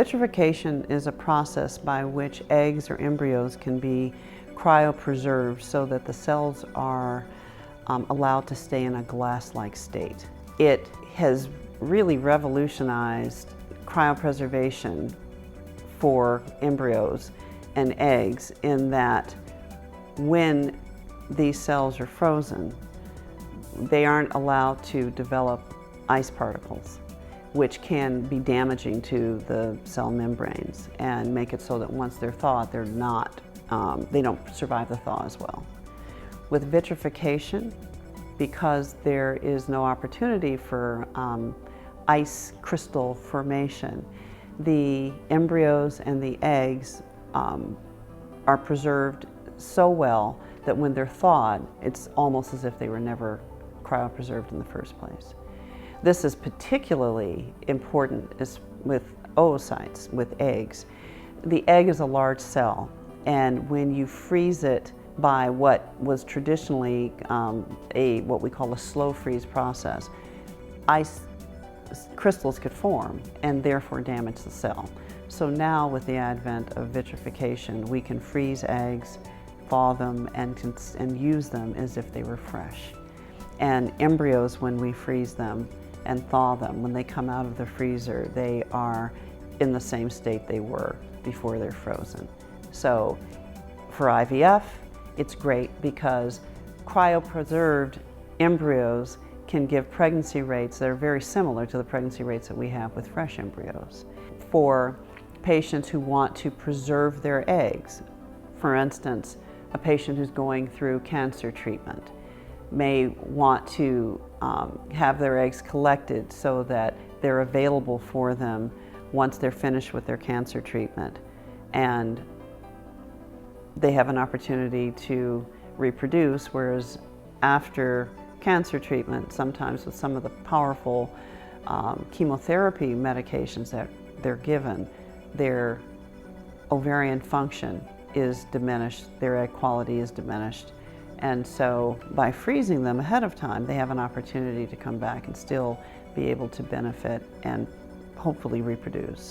Vitrification is a process by which eggs or embryos can be cryopreserved so that the cells are allowed to stay in a glass-like state. It has really revolutionized cryopreservation for embryos and eggs in that when these cells are frozen, they aren't allowed to develop ice particles, which can be damaging to the cell membranes and make it so that once they're thawed, they don't survive the thaw as well. With vitrification, because there is no opportunity for ice crystal formation, the embryos and the eggs are preserved so well that when they're thawed, it's almost as if they were never cryopreserved in the first place. This is particularly important with oocytes, with eggs. The egg is a large cell, and when you freeze it by what was traditionally what we call a slow freeze process, ice crystals could form and therefore damage the cell. So now with the advent of vitrification, we can freeze eggs, thaw them, and use them as if they were fresh. And embryos, when we freeze them and thaw them, when they come out of the freezer, they are in the same state they were before they're frozen. So for IVF, it's great because cryopreserved embryos can give pregnancy rates that are very similar to the pregnancy rates that we have with fresh embryos. For patients who want to preserve their eggs, for instance, a patient who's going through cancer treatment may want to have their eggs collected so that they're available for them once they're finished with their cancer treatment, and they have an opportunity to reproduce, whereas after cancer treatment, sometimes with some of the powerful chemotherapy medications that they're given, their ovarian function is diminished, their egg quality is diminished. And so by freezing them ahead of time, they have an opportunity to come back and still be able to benefit and hopefully reproduce.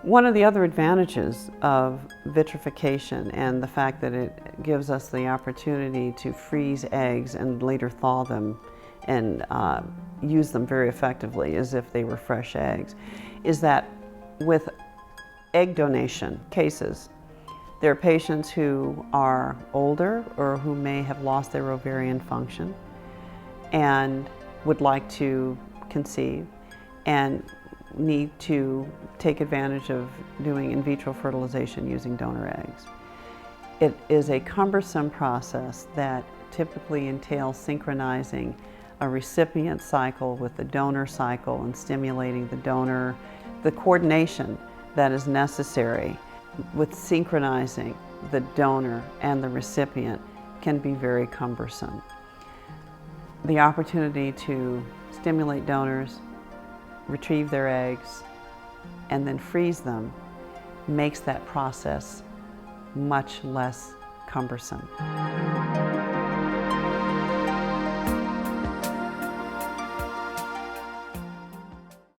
One of the other advantages of vitrification and the fact that it gives us the opportunity to freeze eggs and later thaw them and use them very effectively as if they were fresh eggs is that with egg donation cases, there are patients who are older or who may have lost their ovarian function and would like to conceive and need to take advantage of doing in vitro fertilization using donor eggs. It is a cumbersome process that typically entails synchronizing a recipient cycle with the donor cycle and stimulating the donor. The coordination that is necessary with synchronizing the donor and the recipient can be very cumbersome. The opportunity to stimulate donors, retrieve their eggs, and then freeze them makes that process much less cumbersome.